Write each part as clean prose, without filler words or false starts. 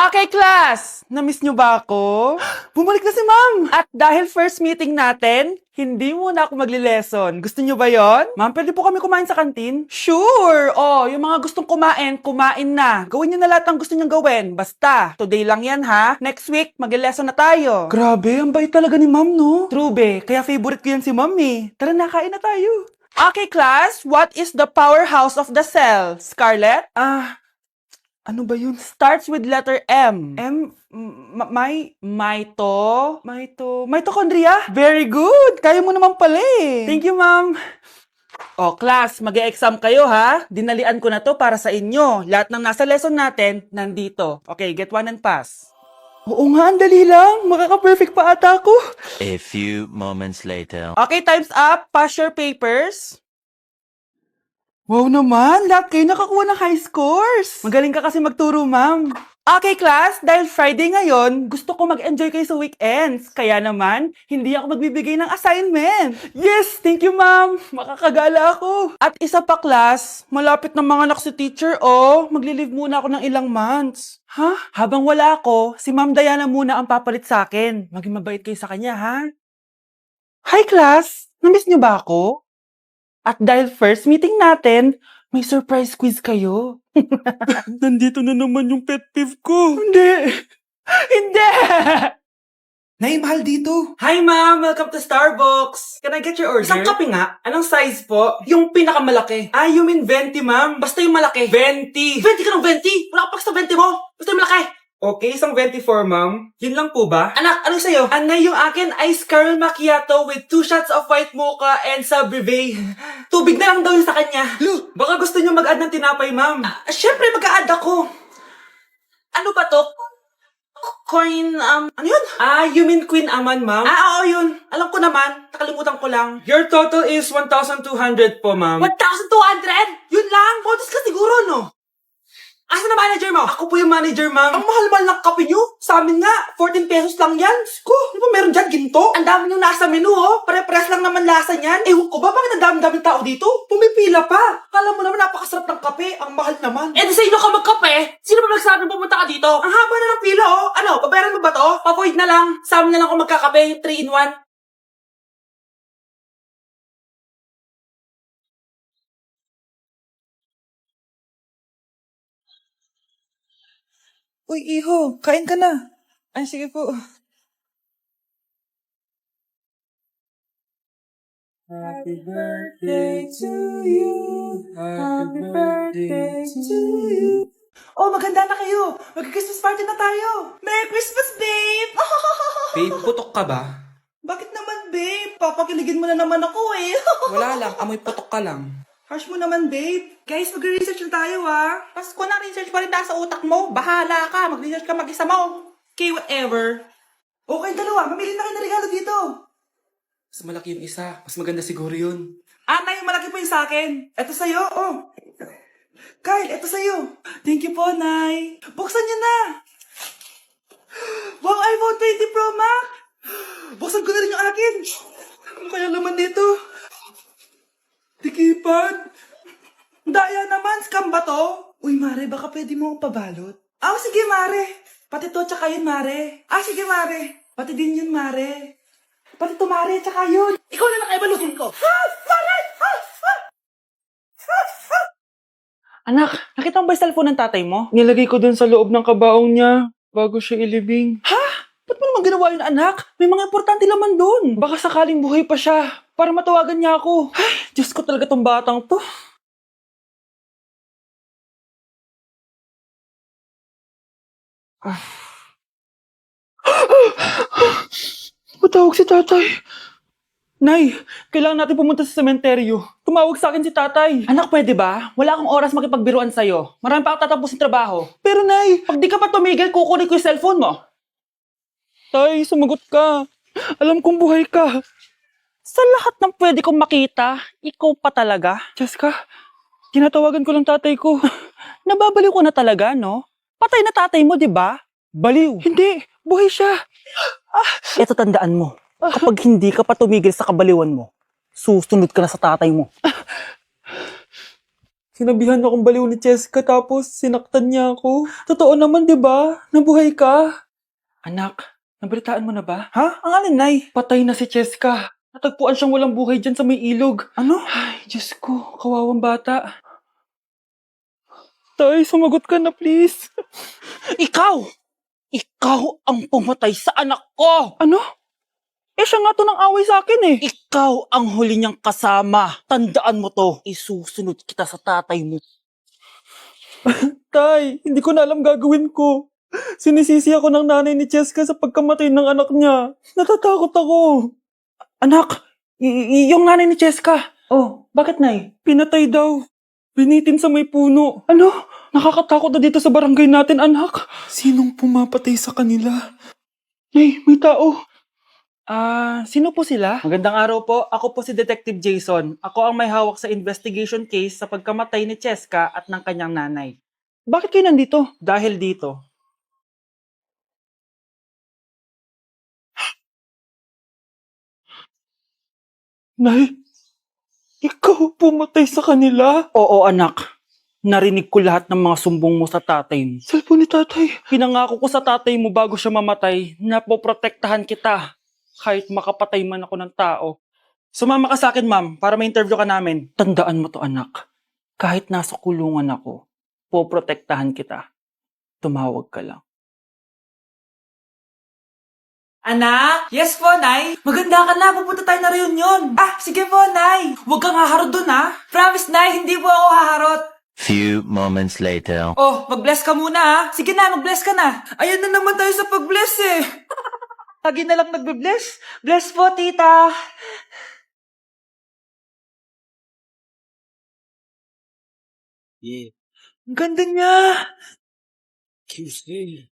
Okay, class! Namiss nyo ba ako? Bumalik na si ma'am! At dahil first meeting natin, hindi muna ako magli-lesson. Gusto nyo ba yon? Ma'am, pwede po kami kumain sa kantin? Sure! Oh, yung mga gustong kumain, kumain na. Gawin nyo na lahat ng gusto nyong gawin. Basta, today lang yan ha. Next week, magli-lesson na tayo. Grabe, ang bait talaga ni ma'am, no? True, be. Kaya favorite ko yan si ma'am eh. Tara na, kain na tayo. Okay, class. What is the powerhouse of the cell? Scarlett? Ano ba yun? Starts with letter M. Mitochondria? Very good! Kaya mo naman pala eh. Thank you, ma'am. O, class, mag-e-exam kayo ha. Dinalian ko na to para sa inyo. Lahat ng nasa lesson natin, nandito. Okay, get one and pass. Oo nga, ang dali lang. Makaka-perfect pa ata ako. A few moments later. Okay, time's up. Pass your papers. Wow naman, lahat kayo nakakuha ng high scores. Magaling ka kasi magturo, ma'am. Okay, class, dahil Friday ngayon, gusto ko mag-enjoy kayo sa weekends. Kaya naman, hindi ako magbibigay ng assignment. Yes, thank you, ma'am. Makakagala ako. At isa pa, class, malapit na mga anak si teacher, oh. Magli-leave muna ako ng ilang months. Ha? Habang wala ako, si Ma'am Diana muna ang papalit sa akin. Maging mabait kayo sa kanya, ha? Hi, class. Namiss niyo ba ako? At dahil first meeting natin, may surprise quiz kayo. Nandito na naman yung pet peeve ko. Hindi! Hindi! Nay, mahal dito. Hi ma'am! Welcome to Starbucks! Can I get your order? Isang kape nga. Anong size po? Yung pinakamalaki. Ah, you mean 20 ma'am? Basta yung malaki. 20! 20 ka ng 20? Wala ka pa sa 20 mo! Basta yung malaki! Okay, isang 24 ma'am. Yun lang po ba? Anak, ano sa'yo? Anay, yung akin ice caramel macchiato with 2 shots of white mocha and sa brevet. Tubig na lang daw yun sa kanya. Lu! Baka gusto niyo mag-add ng tinapay, ma'am. Syempre, mag-a-add ako. Ano ba to? Coin, ano yun? Ah, you mean Queen Aman, ma'am? Ah, oo, yun. Alam ko naman. Nakalimutan ko lang. Your total is 1,200 po, ma'am. 1,200? Yun lang? Bonus ka siguro, no? Asa na manager mo? Ako po yung manager, ma'am. Ang mahal-mahal ng kape nyo. Sa amin nga, 14 pesos lang yan. Ko, di ba meron dyan ginto? Ang dami nyo nasa menu, oh. Pare-pares lang naman lasa niyan. Ewan ko ba, bakit ang dami-dami tao dito? Pumipila pa. Kala mo naman napakasarap ng kape. Ang mahal naman. Eh, di sa inyo ka magkape? Sino ba nagsabing pumunta ka dito? Ang haba na ng pila, oh. Ano, babayaran mo ba to? Papoid na lang. Sa amin na lang ako magkakape. 3 in 1. Uy, iho, kain ka na. Ay, sige po. Happy birthday to you. Happy birthday to you. Oh, maganda na kayo. Mag-Christmas party na tayo. Merry Christmas, babe! Babe, putok ka ba? Bakit naman, babe? Papakiligin mo na naman ako eh. Wala lang, amoy putok ka lang. Harsh mo naman, babe. Guys, mag-research na tayo, ah. Pasko na, research pa rin nasa utak mo. Bahala ka, mag-research ka mag-isa mo. Okay, whatever. Okay, dalawa. Mamili na kayo ng regalo dito. Mas malaki yung isa, mas maganda siguro yun. Nay, malaki po yung sa akin. Ito sa'yo, oh. Kyle, ito sa'yo. Thank you po, Nay. Buksan niyo na. Wow, iPhone 20 Pro Max. Buksan ko na rin yung akin. Ano kaya laman dito? Tikipad. Daya naman, scam ba to? Uy, Mare, baka pwede mo akong pabalot. Sige, Mare. Pati to, tsaka yun, Mare. Sige, Mare. Pati din yun, Mare. Pati to, Mare, tsaka yun. Ikaw na lang ay balutin ko. Mare! Anak, nakita mo ba yung cellphone ng tatay mo? Nilagay ko dun sa loob ng kabaong niya bago siya ilibing. Ha? Ba't mo naman ginawa yun, anak? May mga importante laman dun. Baka sakaling buhay pa siya para matawagan niya ako. Ay, Diyos ko talaga tong batang to. Matawag si tatay. Nay, kailangan natin pumunta sa sementeryo. Tumawag sa akin si tatay. Anak, pwede ba? Wala akong oras makipagbiruan sa'yo. Marami pa ako tatapusin trabaho. Pero nay, pag di ka pa tumigil, kukunin ko yung cellphone mo. Tay, sumagot ka. Alam kong buhay ka. Sa lahat ng pwede kong makita, ikaw pa talaga. Jessica, tinatawagan ko lang tatay ko. Nababaliw ko na talaga, no? Patay na tatay mo, di ba? Baliw. Hindi, buhay siya. Ito tandaan mo. Kapag hindi ka pa tumigil sa kabaliwan mo, susunod ka na sa tatay mo. Sinabihan akong baliw ni Cheska tapos sinaktan niya ako. Totoo naman, di ba? Nabuhay ka. Anak, nabalitaan mo na ba? Ha? Ang alin, Nay? Patay na si Cheska. Natagpuan siyang walang buhay dyan sa may ilog. Ano? Ay, Diyos ko, kawawang bata. Tay, sumagot ka na please. Ikaw! Ikaw ang pumatay sa anak ko! Ano? Eh, siya nga to ng away sa akin eh. Ikaw ang huli niyang kasama. Tandaan mo to. Isusunod kita sa tatay mo. Tay, hindi ko na alam gagawin ko. Sinisisi ako ng nanay ni Cheska sa pagkamatay ng anak niya. Natatakot ako. Anak, yung nanay ni Cheska. Oh, bakit, Nay? Pinatay daw. Binitin sa may puno. Ano? Nakakatakot na dito sa barangay natin, anak. Sinong pumapatay sa kanila? Nay, may tao. Sino po sila? Magandang araw po. Ako po si Detective Jason. Ako ang may hawak sa investigation case sa pagkamatay ni Cheska at ng kanyang nanay. Bakit kayo nandito? Dahil dito. Nay, ikaw pumatay sa kanila? Oo, anak. Narinig ko lahat ng mga sumbong mo sa tatay mo. Cellphone ni tatay. Pinangako ko sa tatay mo bago siya mamatay na poprotektahan kita kahit makapatay man ako ng tao. Sumama ka sa akin, ma'am, para ma-interview ka namin. Tandaan mo to, anak. Kahit nasa kulungan ako, poprotektahan kita. Tumawag ka lang. Anak? Yes po, Nay. Maganda ka na. Pupunta tayo na reunion. Sige po, Nay. Huwag kang haharot dun, ha? Promise, Nay. Hindi po ako haharot. Few moments later. Oh, mag-bless ka muna, ha? Sige na, mag-bless ka na. Ayan na naman tayo sa pag-bless, eh. Lagi na lang nagbe-bless. Bless po, tita. Yeah. Ang ganda niya. Kisses.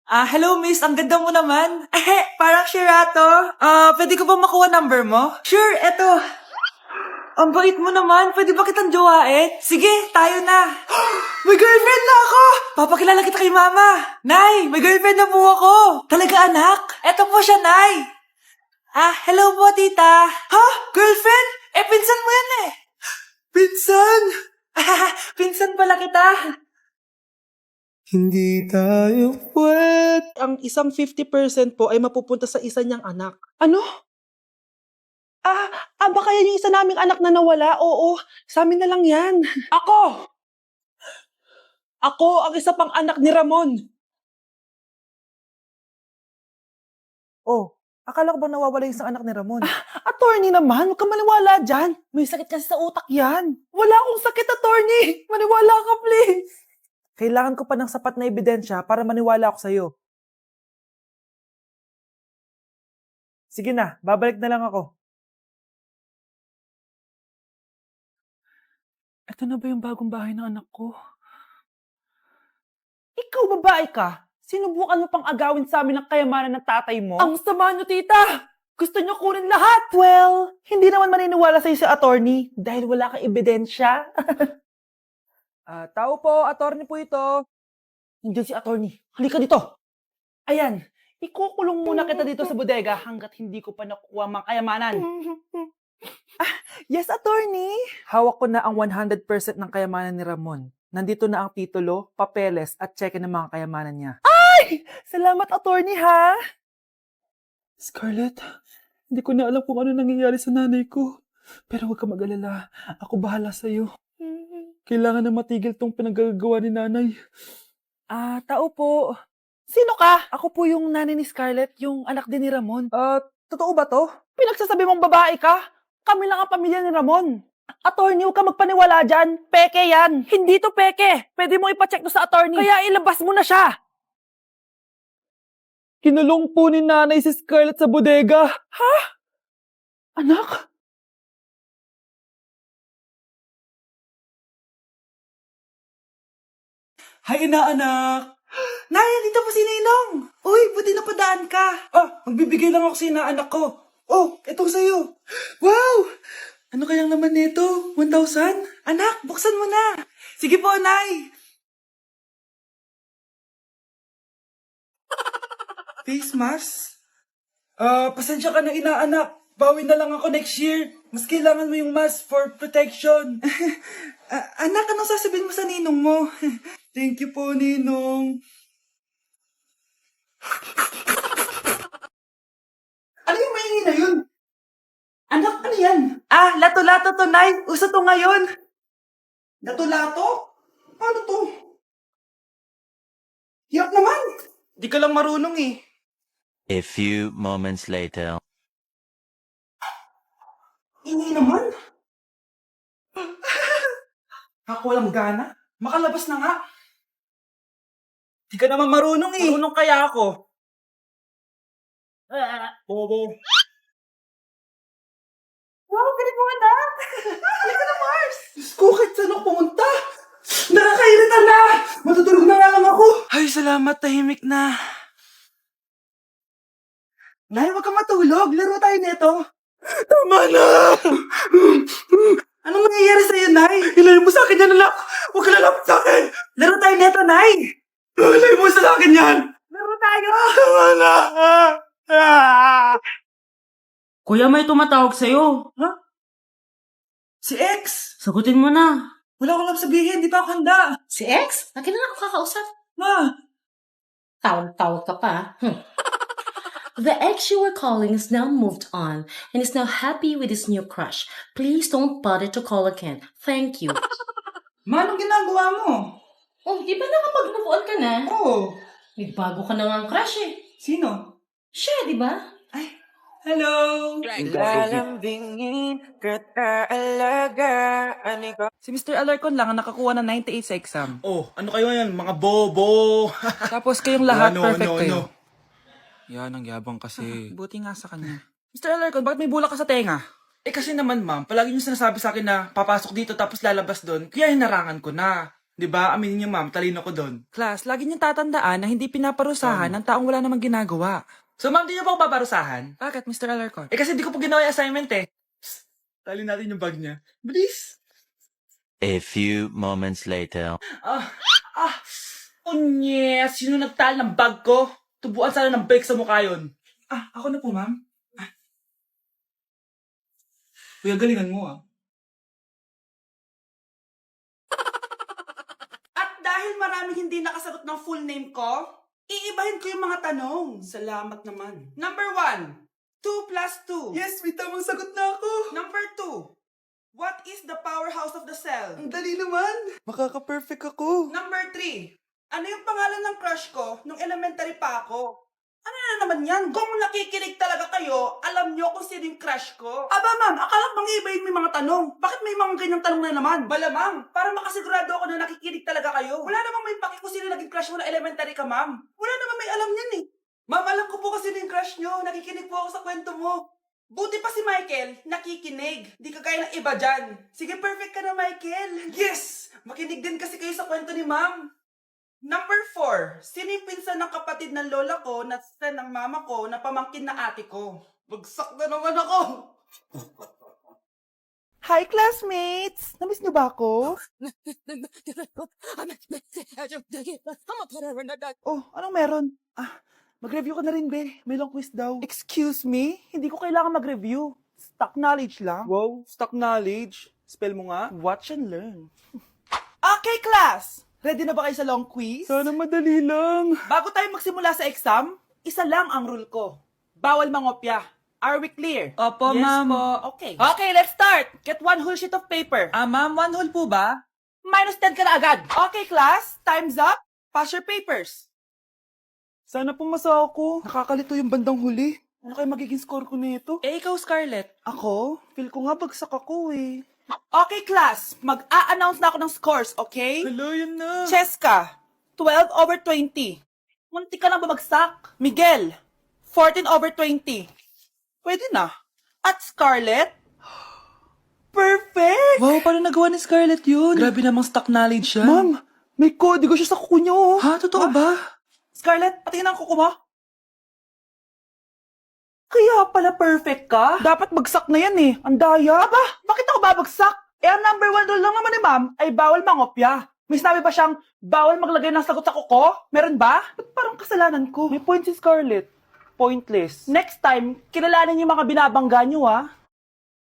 Hello, miss. Ang ganda mo naman. Parang Shirato. Pwede ko ba makuha number mo? Sure, eto. Ang bait mo naman. Pwede ba kitang jowain? Sige, tayo na. May girlfriend na ako! Papakilala kita kay mama. Nay, may girlfriend na po ako. Talaga, anak? Eto po siya, Nay. Hello po, tita. Ha? Girlfriend? Pinsan mo yan eh. Pinsan? Pinsan pala kita. Hindi tayo pwede. Ang isang 50% po ay mapupunta sa isa niyang anak. Ano? Baka yan yung isa naming anak na nawala? Oo, sa amin na lang yan. Ako! Ako ang isa pang anak ni Ramon. Oh, akala ko ba nawawala yung isang anak ni Ramon? Attorney naman, huwag ka maniwala dyan. May sakit kasi sa utak yan. Wala akong sakit, attorney. Maniwala ka, please. Kailangan ko pa ng sapat na ebidensya para maniwala ako sa'yo. Sige na, babalik na lang ako. Ito na ba yung bagong bahay ng anak ko? Ikaw, babae ka? Sinubukan mo pang agawin sa amin ang kayamanan ng tatay mo? Ang sama nyo, tita! Gusto nyo kunin lahat! Well, hindi naman maniniwala sa'yo si attorney dahil wala kang ebidensya. Tao po, attorney po ito. Hindi si attorney. Halika dito. Ayan, ikukulong muna kita dito sa bodega hanggat hindi ko pa nakukuha mga kayamanan. Yes, attorney. Hawak ko na ang 100% ng kayamanan ni Ramon. Nandito na ang titulo, papeles at cheque ng mga kayamanan niya. Ay! Salamat, attorney, ha? Scarlett, hindi ko na alam kung ano nangyayari sa nanay ko. Pero huwag ka mag-alala. Ako bahala sa'yo. Kailangan na matigil tong pinagagawa ni nanay. Tao po. Sino ka? Ako po yung nanay ni Scarlett, yung anak din ni Ramon. Totoo ba to? Pinagsasabi mong babae ka? Kami lang ang pamilya ni Ramon. Attorney, huwag ka magpaniwala dyan. Peke yan. Hindi to peke. Pwede mo ipacheck to sa attorney. Kaya ilabas mo na siya. Kinulong po ni nanay si Scarlett sa bodega. Ha? Anak? Hay, inaanak! Nay, dito po si Ninong! Uy, buti napadaan ka! Magbibigay lang ako sa inaanak ko. Oh, itong sa'yo. Wow! Ano kayang naman nito? 1,000? Anak, buksan mo na! Sige po, Nay! Face mask? Pasensya ka na, inaanak. Bawi na lang ako next year. Mas kailangan mo yung mask for protection. Anak, anong sasabihin mo sa ninong mo? Thank you po, ninong. Ano yung maingay na yun? Anak, ano yan? Lato-lato to, Nay. Uso to ngayon. Lato-lato? Paano to? Hirap naman. Di ka lang marunong eh. A few moments later. Ingay naman. Ako walang gana. Makalabas na nga. Di ka naman marunong eh. Marunong kaya ako? Bobo. Wow, galing mo anak! Halika na, Mars! Diyos ko, kahit saan ako pumunta! Nakakairita na! Matutulog na nga lang ako! Ay, salamat, tahimik na. Nay, huwag kang matulog. Laro tayo nito. Tama na! Anong nangyayari sa'yo, Nay? Ilayo mo sa akin yan, anak! Huwag ka lalapit sa akin! Laro tayo nito, Nay! Ilayo mo sa akin yan! Laro tayo! Tama na! Kuya, may tumatawag sa'yo. Si X! Sagutin mo na. Wala ko lang sabihin, di pa ako handa. Si X? Akin na ako kakausap. Ma! Tawag-tawag ka pa. The ex you were calling is now moved on and is now happy with his new crush. Please don't bother to call again. Thank you. Ma, anong ginagawa mo? Oh, di ba nakapag-move on ka na? Oo. May bago ka na nga crush eh. Sino? Siya, di ba? Ay, hello! Lalambingin kita alagaan ikaw. Si Mr. Alarcon lang ang nakakuha ng 98 sa exam. Oh, ano kayo yan? Mga bobo. Tapos kayong lahat perfect kayo. Yan, ang yabang kasi. Buti nga sa kanya. Mr. Alarcon, bakit may bulak ka sa tenga? Eh kasi naman ma'am, palagi niyo sinasabi sa akin na papasok dito tapos lalabas doon, kaya hinarangan ko na. 'Di ba? Aminin niyo ma'am, talino ko doon. Class, lagi niyong tatandaan na hindi pinaparusahan ng taong wala namang ginagawa. So ma'am, di niyo po ako paparusahan? Bakit, Mr. Alarcon? Eh kasi di ko po ginawa yung assignment eh. Psst, tali natin yung bag niya. Bilis! A few moments later. Unyes! Sino nagtal ng bag ko? Tubuan sana ng bake sa mukha yun. Ako na po, ma'am. Kuya, galingan mo At dahil maraming hindi nakasagot ng full name ko, iibahin ko yung mga tanong. Salamat naman. Number 1, 2 plus 2. Yes, may tamang sagot na ako. Number 2, what is the powerhouse of the cell? Ang dali naman. Makaka-perfect ako. Number 3, ano yung pangalan ng crush ko nung elementary pa ako? Ano na naman yan? Kung nakikinig talaga kayo, alam nyo kung sino yung crush ko. Aba ma'am, akala bang iibahin may mga tanong? Bakit may mga ganyang tanong na naman? Malamang, para makasigurado ako na nakikinig talaga kayo. Wala namang may paki kung sino naging crush mo na elementary ka, ma'am. Wala namang may alam yan eh. Ma'am, alam ko po kasi sino yung crush nyo. Nakikinig po ako sa kwento mo. Buti pa si Michael, nakikinig. Di ka kaya ng iba dyan. Sige, perfect ka na, Michael. Yes! Makinig din kasi kayo sa kwento ni ma'am. Number 4, sino yung pinsan ng kapatid ng lola ko na sa ng mama ko na pamangkin na ate ko? Bagsak na naman ako! Hi, classmates! Namiss niyo ba ako? Oh, anong meron? Mag-review ka na rin, be. May long quiz daw. Excuse me? Hindi ko kailangan mag-review. Stock knowledge lang. Wow, stock knowledge. Spell mo nga. Watch and learn. Okay, class! Ready na ba kayo sa long quiz? Sana madali lang. Bago tayo magsimula sa exam, isa lang ang rule ko. Bawal mangopya. Are we clear? Opo, Yes ma'am. po. Okay. Okay, let's start. Get one whole sheet of paper. Ma'am, 1 whole po ba? Minus 10 ka na agad. Okay, class. Time's up. Pass your papers. Sana pumasa ako. Nakakalito yung bandang huli. Ano kaya magiging score ko nito? Eh, ikaw, Scarlett. Ako? Feel ko nga bagsak ako eh. Okay, class. Mag-a-announce na ako ng scores, okay? Hello, yun na. Cheska, 12/20. Munti ka lang bumagsak. Miguel, 14/20. Pwede na. At Scarlett, perfect! Wow, paano nagawa ni Scarlett yun? Grabe namang stock knowledge siya. Ma'am, may kodigo siya sa kuko niyo. Ha? Totoo ba? Scarlett, patingin ang kuko mo. Kaya pala perfect ka? Dapat bagsak na yan eh. Ang daya. Aba, bakit ako babagsak? Eh, ang number 1 rule lang naman ni ma'am ay bawal mangopya. May sinabi ba siyang bawal maglagay ng sagot sa kuko? Meron ba? Ba't parang kasalanan ko? May point si Scarlett. Pointless. Next time, kilalanin yung mga binabangga nyo, ha?